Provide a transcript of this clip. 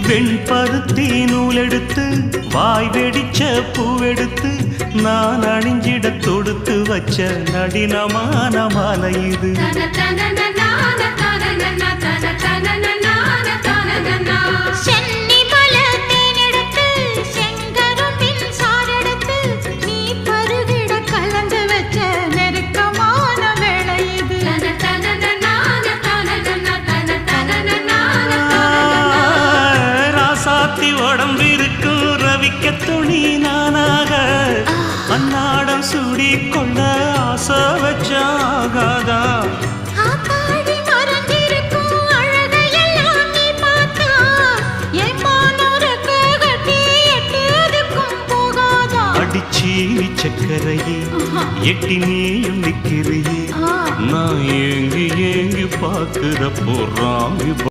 வெண்பருத்தி நூலெடுத்து வாய் வெடிச்ச பூவெடுத்து நான் அணிஞ்சிட தொடுத்து வச்ச நடினமான மாலை இது. உடம்பிருக்கும் ரவிக்க துணி நானாக அன்னாடம் சூடி கொள்ள ஆசை வச்சாகாதா. அடிச்சி சக்கரையே எட்டி நீயும் நிக்கிறியே நான் ஏங்கி ஏங்கி பார்க்கிற போறாமி.